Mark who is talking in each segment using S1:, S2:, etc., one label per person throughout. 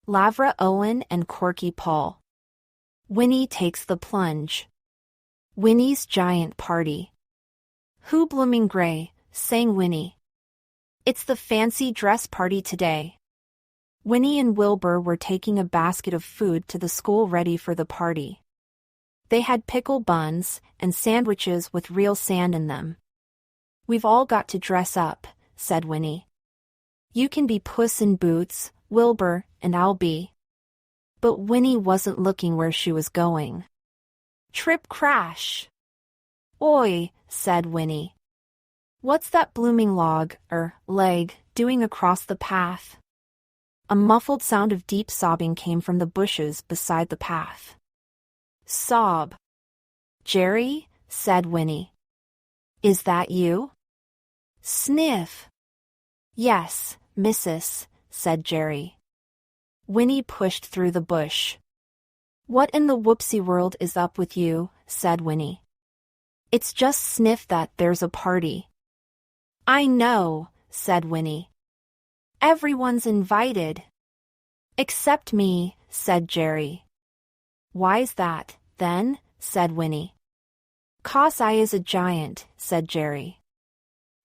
S1: Lavra Owen and Korky Paul. Winnie takes the plunge. Winnie's giant party. Who blooming gray, sang Winnie. It's the fancy dress party today. Winnie and Wilbur were taking a basket of food to the school ready for the party. They had pickle buns and sandwiches with real sand in them. We've all got to dress up, said Winnie. You can be Puss in Boots, Wilbur, and I'll be. But Winnie wasn't looking where she was going. Trip crash. Oi, said Winnie. What's that blooming leg, doing across the path? A muffled sound of deep sobbing came from the bushes beside the path. Sob. Jerry, said Winnie. Is that you? Sniff. Yes, missus, said Jerry. Winnie pushed through the bush. What in the whoopsie world is up with you, said Winnie. It's just Sniff that there's a party. I know, said Winnie. Everyone's invited. Except me, said Jerry. Why's that, then, said Winnie. 'Cause I is a giant, said Jerry.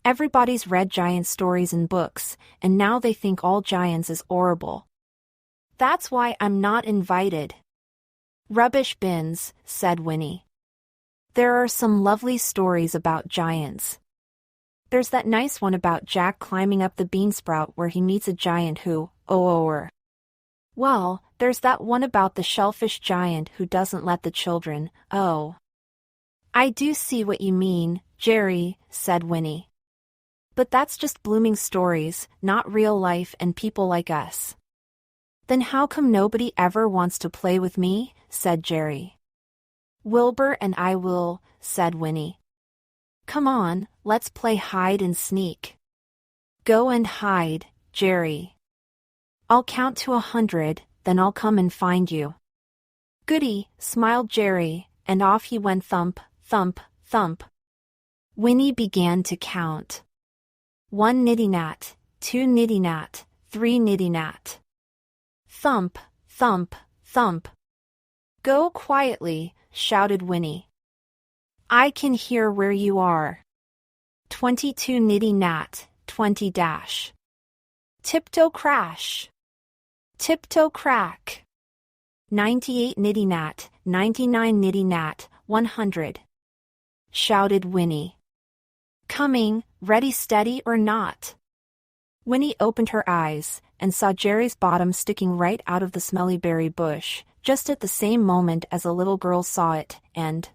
S1: Everybody's read giant stories in books, and now they think all giants is horrible. That's why I'm not invited. Rubbish bins, said Winnie. There are some lovely stories about giants. There's that nice one about Jack climbing up the beansprout where he meets a giant who, Well, there's that one about the shellfish giant who doesn't let the children, I do see what you mean, Jerry, said Winnie. But that's just blooming stories, not real life and people like us. Then how come nobody ever wants to play with me, said Jerry. Wilbur and I will, said Winnie. Come on, let's play hide and sneak. Go and hide, Jerry. I'll count to 100, then I'll come and find you. Goody, smiled Jerry, and off he went thump, thump, thump. Winnie began to count. 1 nitty-nat, 2 nitty-nat, 3 nitty-nat. Thump, thump, thump. Go quietly, shouted Winnie. I can hear where you are. 22 nitty-nat, 20 dash. Tiptoe crash. Tiptoe crack. 98 nitty-nat, 99 nitty-nat, 100. Shouted Winnie. Coming, ready steady or not. Winnie opened her eyes, and saw Jerry's bottom sticking right out of the smelly berry bush, just at the same moment as a little girl saw it, and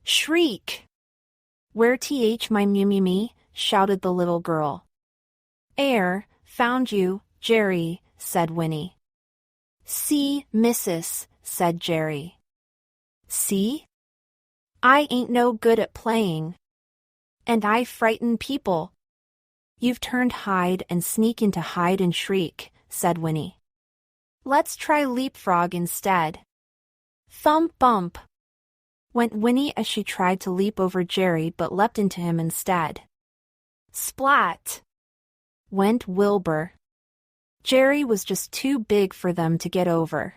S1: shriek! Where my me, shouted the little girl. Found you, Jerry, said Winnie. See, missus, said Jerry. See? I ain't no good at playing. And I frighten people. You've turned hide and sneak into hide and shriek, said Winnie. Let's try leapfrog instead. Thump bump, went Winnie as she tried to leap over Jerry but leapt into him instead. Splat, went Wilbur. Jerry was just too big for them to get over.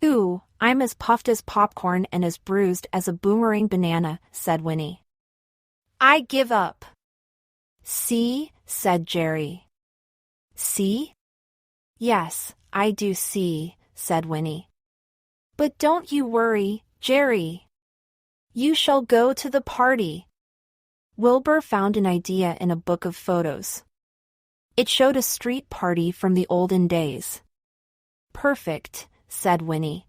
S1: Ooh, I'm as puffed as popcorn and as bruised as a boomerang banana, said Winnie. I give up. See, said Jerry. See? Yes, I do see, said Winnie. But don't you worry, Jerry. You shall go to the party. Wilbur found an idea in a book of photos. It showed a street party from the olden days. Perfect, said Winnie.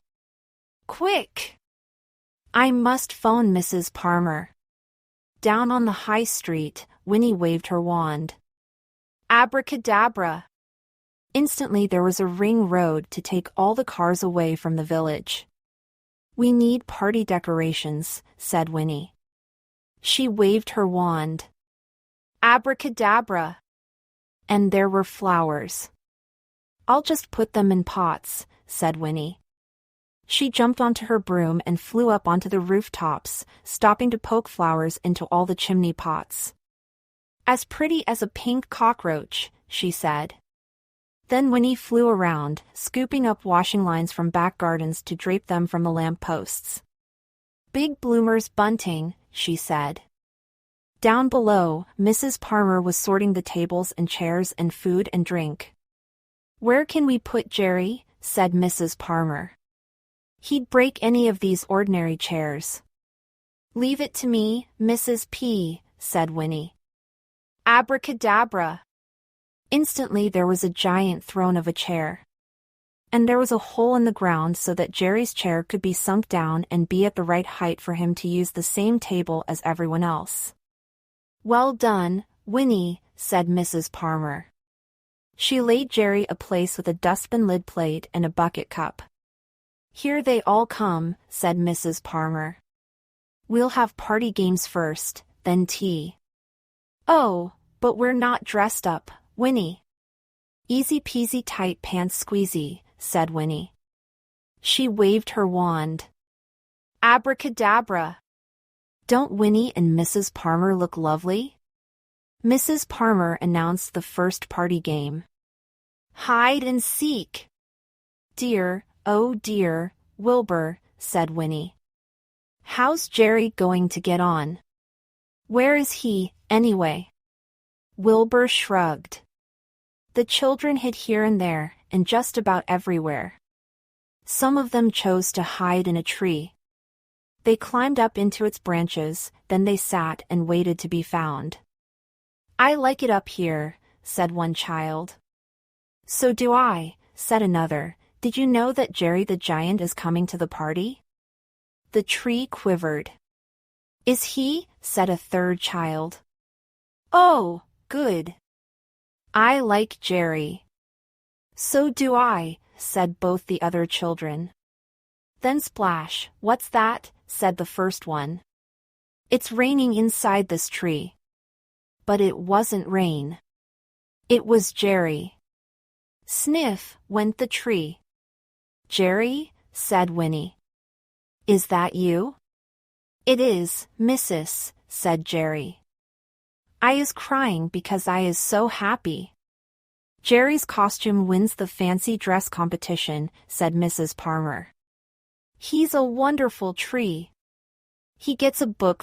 S1: Quick! I must phone Mrs. Palmer. Down on the high street, Winnie waved her wand. Abracadabra! Instantly there was a ring road to take all the cars away from the village. We need party decorations, said Winnie. She waved her wand. Abracadabra! And there were flowers. I'll just put them in pots, said Winnie. She jumped onto her broom and flew up onto the rooftops, stopping to poke flowers into all the chimney pots. As pretty as a pink cockroach, she said. Then Winnie flew around, scooping up washing lines from back gardens to drape them from the lamp posts. Big bloomers bunting, she said. Down below, Mrs. Palmer was sorting the tables and chairs and food and drink. Where can we put Jerry? Said Mrs. Palmer. He'd break any of these ordinary chairs. Leave it to me, Mrs. P, said Winnie. Abracadabra. Instantly there was a giant throne of a chair. And there was a hole in the ground so that Jerry's chair could be sunk down and be at the right height for him to use the same table as everyone else. Well done, Winnie, said Mrs. Palmer. She laid Jerry a place with a dustbin lid plate and a bucket cup. Here they all come, said Mrs. Palmer. We'll have party games first, then tea. Oh, but we're not dressed up, Winnie. Easy peasy tight pants squeezy, said Winnie. She waved her wand. Abracadabra. Don't Winnie and Mrs. Palmer look lovely? Mrs. Palmer announced the first party game. Hide and seek. Dear, oh dear, Wilbur, said Winnie. How's Jerry going to get on? Where is he, anyway? Wilbur shrugged. The children hid here and there, and just about everywhere. Some of them chose to hide in a tree. They climbed up into its branches, then they sat and waited to be found. I like it up here, said one child. So do I, said another. Did you know that Jerry the Giant is coming to the party? The tree quivered. Is he? Said a third child. Oh, good. I like Jerry. So do I, said both the other children. Then splash, what's that? Said the first one. It's raining inside this tree. But it wasn't rain. It was Jerry. Sniff, went the tree. Jerry, said Winnie. Is that you? It is, missus, said Jerry. I is crying because I is so happy. Jerry's costume wins the fancy dress competition, said Mrs. Palmer. He's a wonderful tree. He gets a book